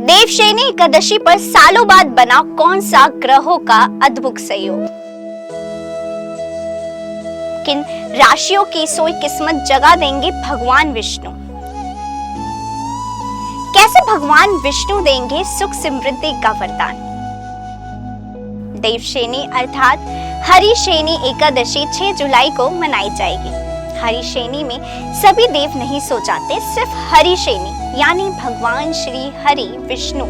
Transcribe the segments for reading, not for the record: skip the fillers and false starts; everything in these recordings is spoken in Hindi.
देवशयनी एकादशी पर सालों बाद बना कौन सा ग्रहों का अद्भुत संयोग? किन राशियों की सोई किस्मत जगा देंगे भगवान विष्णु? कैसे भगवान विष्णु देंगे सुख समृद्धि का वरदान? देवशयनी अर्थात हरिशयनी एकादशी 6 जुलाई को मनाई जाएगी। हरिशयनी में सभी देव नहीं सो जाते, सिर्फ हरिशयनी यानी भगवान श्री हरि विष्णु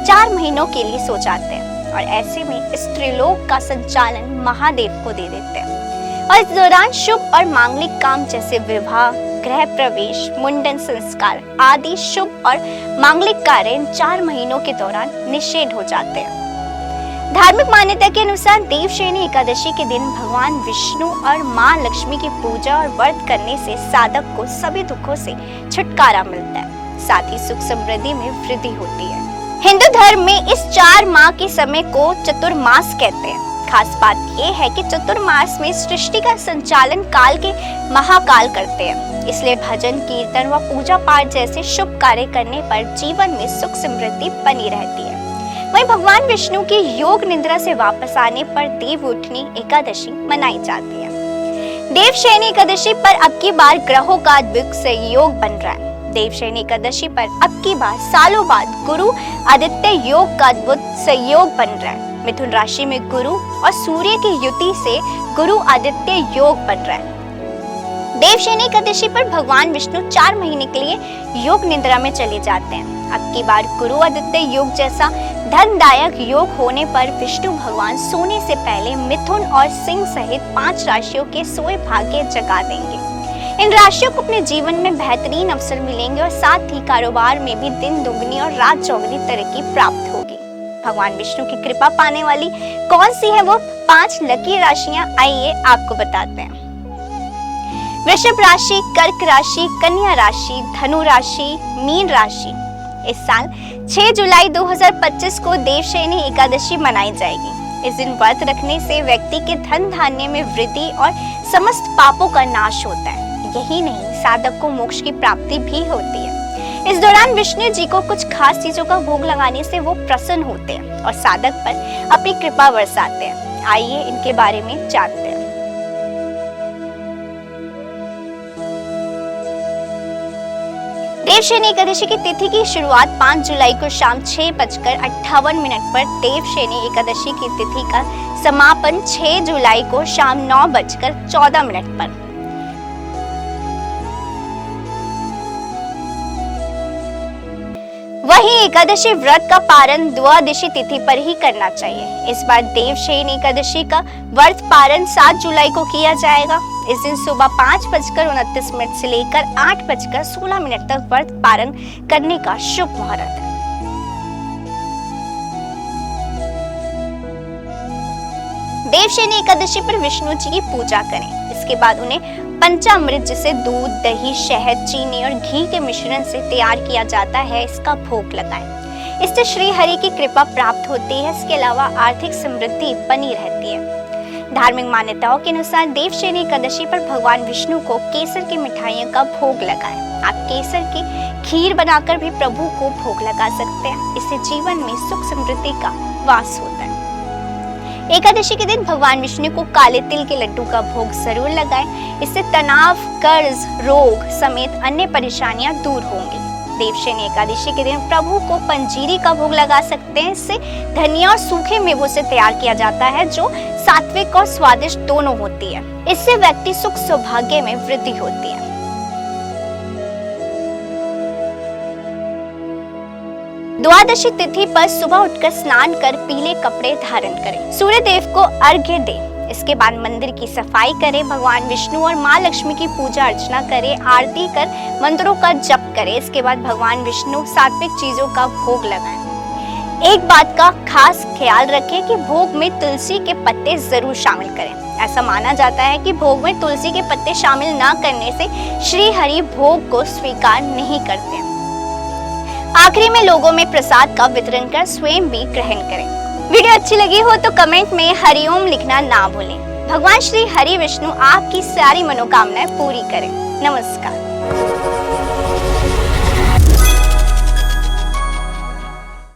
4 महीनों के लिए सो जाते हैं और ऐसे में इस त्रिलोक का संचालन महादेव को दे देते हैं और इस दौरान शुभ और मांगलिक काम जैसे विवाह, गृह प्रवेश, मुंडन संस्कार आदि शुभ और मांगलिक कार्य 4 महीनों के दौरान निषेध हो जाते हैं। धार्मिक मान्यता के अनुसार देवशयनी एकादशी के दिन भगवान विष्णु और मां लक्ष्मी की पूजा और व्रत करने से साधक को सभी दुखों से छुटकारा मिलता है, साथ ही सुख समृद्धि में वृद्धि होती है। हिंदू धर्म में इस 4 माह के समय को चतुर्मास कहते हैं। खास बात यह है कि चतुर्मास में सृष्टि का संचालन काल के महाकाल करते हैं, इसलिए भजन कीर्तन व पूजा पाठ जैसे शुभ कार्य करने पर जीवन में सुख समृद्धि बनी रहती है। वहीं भगवान विष्णु की योग निद्रा से वापस आने पर देवउठनी एकादशी मनाई जाती है। देवशयनी एकादशी पर अब की बार ग्रहों का अद्भुत संयोग बन रहा है। देवशयनी एकादशी पर अब की बार सालों बाद गुरु आदित्य योग का अद्भुत संयोग बन रहा है। मिथुन राशि में गुरु और सूर्य की युति से गुरु आदित्य योग बन रहा है। देवशयनी एकादशी पर भगवान विष्णु 4 महीने के लिए योग निद्रा में चले जाते हैं। अब की बार गुरु आदित्य योग जैसा धनदायक योग होने पर विष्णु भगवान सोने से पहले मिथुन और सिंह सहित 5 राशियों के सोए भाग्य जगा देंगे। इन राशियों को अपने जीवन में बेहतरीन अवसर मिलेंगे और साथ ही कारोबार में भी दिन दुगनी और रात चौगुनी तरक्की प्राप्त होगी। भगवान विष्णु की कृपा पाने वाली कौन सी है वो 5 लकी राशियां, आइए आपको बताते हैं। वृषभ राशि, कर्क राशि, कन्या राशि, धनु राशि, मीन राशि। इस साल 6 जुलाई 2025 को देवशयनी एकादशी मनाई जाएगी। इस दिन व्रत रखने से व्यक्ति के धन धान्य में वृद्धि और समस्त पापों का नाश होता है। यही नहीं, साधक को मोक्ष की प्राप्ति भी होती है। इस दौरान विष्णु जी को कुछ खास चीजों का भोग लगाने से वो प्रसन्न होते हैं और साधक पर अपनी कृपा बरसाते हैं। आइए इनके बारे में जानते हैं। देवशयनी एकादशी की तिथि की शुरुआत 5 जुलाई को शाम 6:58 पर, देवशयनी एकादशी की तिथि का समापन 6 जुलाई को शाम 9:14 पर। वहीं एकादशी व्रत का पारण द्वादशी तिथि पर ही करना चाहिए। इस बार देवशयनी एकादशी का व्रत पारण 7 जुलाई को किया जाएगा। इस दिन सुबह 5:29 से लेकर 8:16 तक व्रत पारण करने का शुभ मुहूर्त है। देवशयनी एकादशी पर विष्णु जी की पूजा करें। इसके बाद उन्हें पंचामृत, जिसे दूध, दही, शहद, चीनी और घी के मिश्रण से तैयार किया जाता है, इसका भोग लगाएं। इससे श्री हरि की कृपा प्राप्त होती है। इसके अलावा आर्थिक समृद्धि बनी रहती है। धार्मिक मान्यताओं के अनुसार देवशयनी एकादशी पर भगवान विष्णु को केसर की मिठाइयों का भोग लगाएं। आप केसर की खीर बनाकर भी प्रभु को भोग लगा सकते हैं। इससे जीवन में सुख समृद्धि का वास होता है। एकादशी के दिन भगवान विष्णु को काले तिल के लड्डू का भोग जरूर लगाएं। इससे तनाव, कर्ज, रोग समेत अन्य परेशानियां दूर होंगी। देवशयनी एकादशी के दिन प्रभु को पंजीरी का भोग लगा सकते हैं। इससे धनिया और सूखे मेवों से तैयार किया जाता है, जो सात्विक और स्वादिष्ट दोनों होती है। इससे व्यक्ति सुख सौभाग्य में वृद्धि होती है। द्वादशी तिथि पर सुबह उठकर स्नान कर पीले कपड़े धारण करें। सूर्य देव को अर्घ्य दें। इसके बाद मंदिर की सफाई करें। भगवान विष्णु और मां लक्ष्मी की पूजा अर्चना करें। आरती कर मंत्रों का जप करें। इसके बाद भगवान विष्णु सात्विक चीजों का भोग लगाएं। एक बात का खास ख्याल रखें कि भोग में तुलसी के पत्ते जरूर शामिल करें। ऐसा माना जाता है कि भोग में तुलसी के पत्ते शामिल न करने से श्री हरि भोग को स्वीकार नहीं करते। आखिरी में लोगों में प्रसाद का वितरण कर स्वयं भी ग्रहण करें। वीडियो अच्छी लगी हो तो कमेंट में हरिओम लिखना ना भूलें। भगवान श्री हरि विष्णु आपकी सारी मनोकामनाएं पूरी करें। नमस्कार।